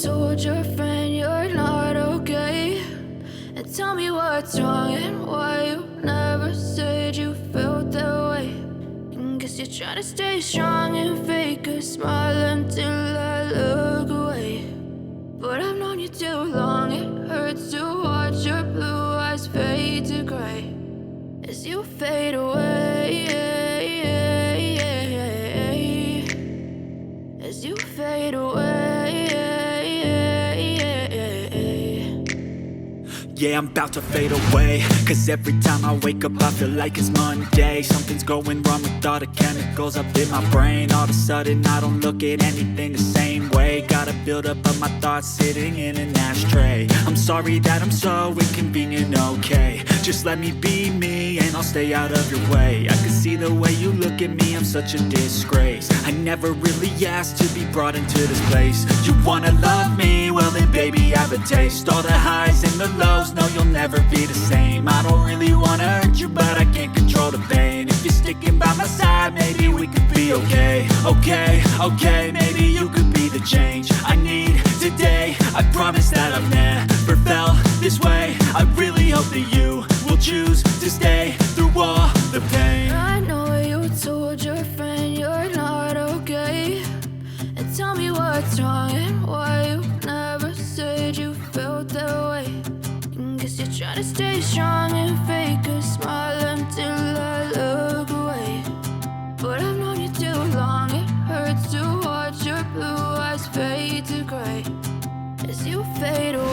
told your friend you're not okay? And tell me what's wrong and why you never said you felt that way. And guess you're trying to stay strong and fake a smile until I look away. But I've known you too long, it hurts to watch your blue eyes fade to gray as you fade away, as you fade away. Yeah, I'm about to fade away, cause every time I wake up I feel like it's Monday. Something's going wrong with all the chemicals up in my brain. All of a sudden I don't look at anything the same way. Gotta build up of my thoughts sitting in an ashtray. I'm sorry that I'm so inconvenient, okay? Just let me be me and I'll stay out of your way. I can see the way you look at me, I'm such a disgrace. I never really asked to be brought into this place. You wanna love me? Well then baby have a taste. All the highs and the lows, no you'll never be the same. I don't really wanna hurt you but I can't control the pain. If you're sticking by my side maybe we could be okay. Okay, maybe you could be the change I need today. I promise that I've never felt this way. I really hope that you will choose to stay through all the pain. I know you told your friend you're not okay. And tell me what's wrong and why you never said you felt that way. And guess you're trying to stay strong and fake a smile until I look away. But I've known you too long, it hurts to watch your blue eyes fade to gray as you fade away,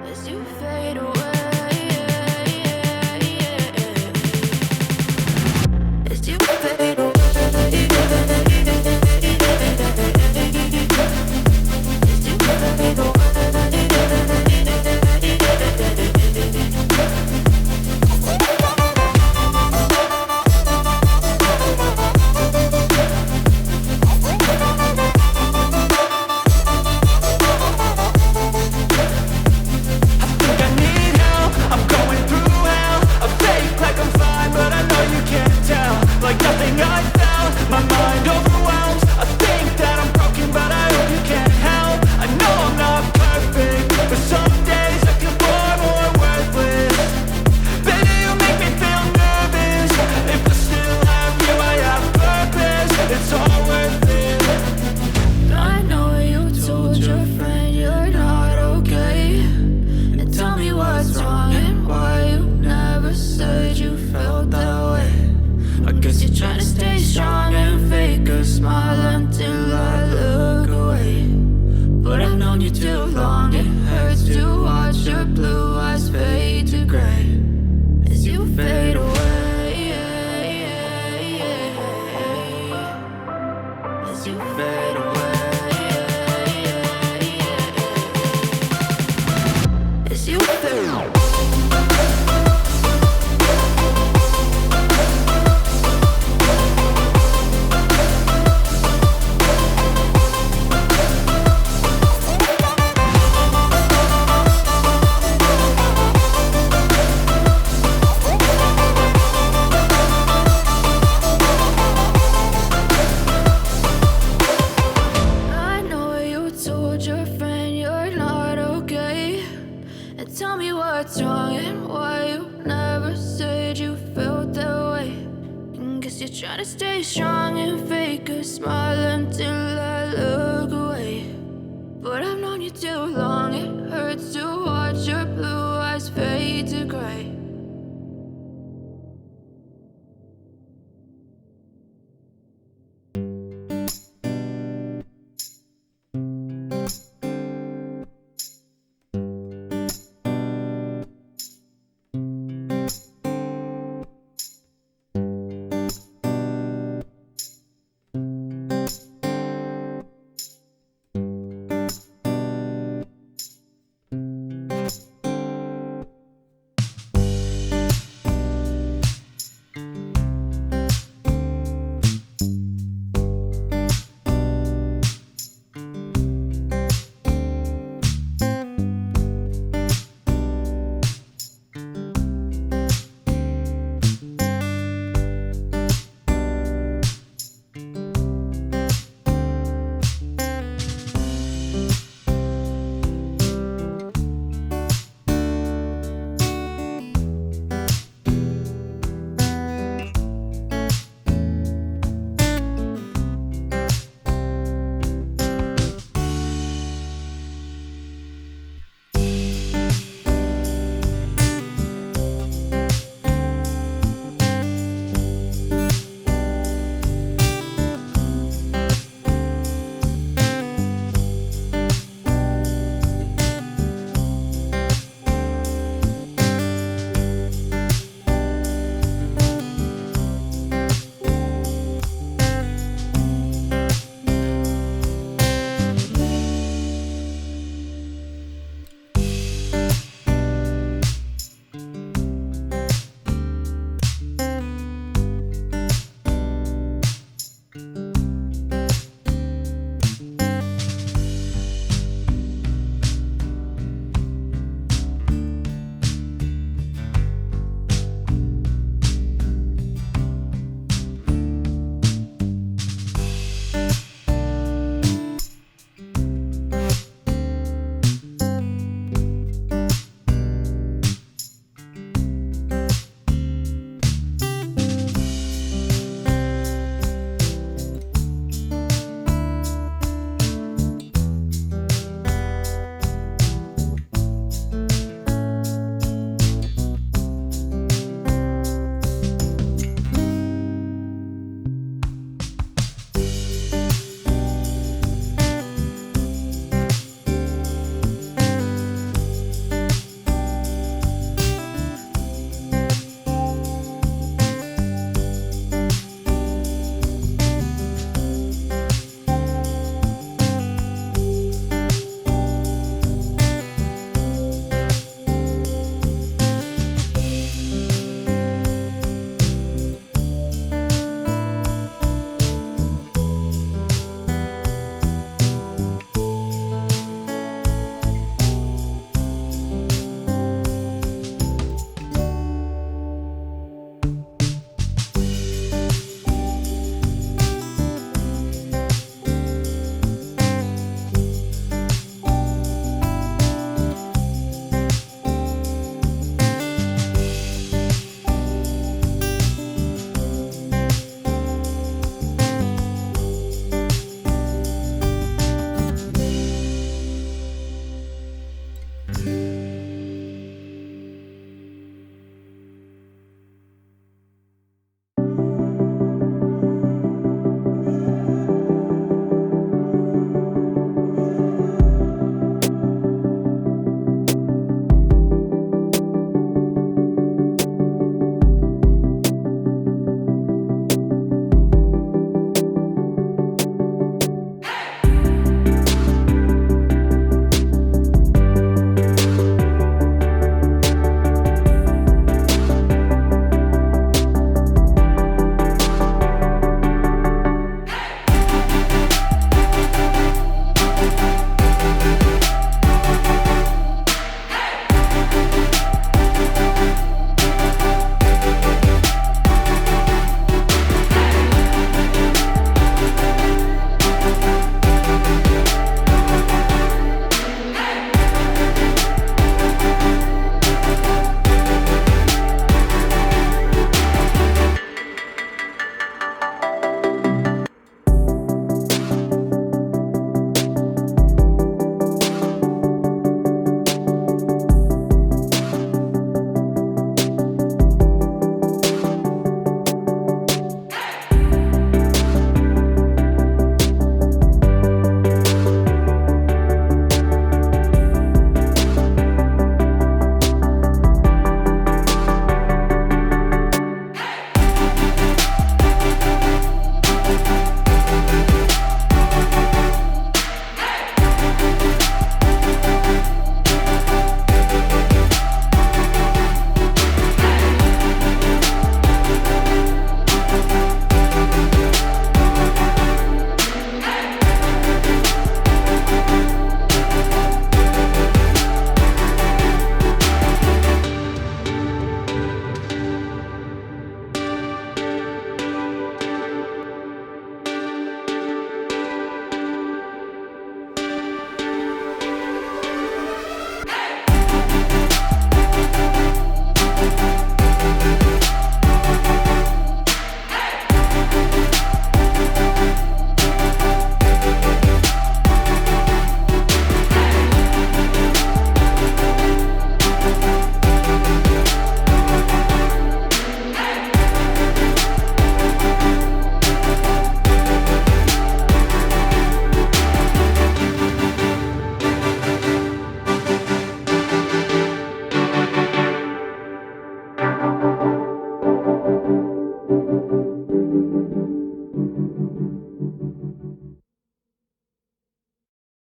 as you fade away, as you fade away.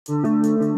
you.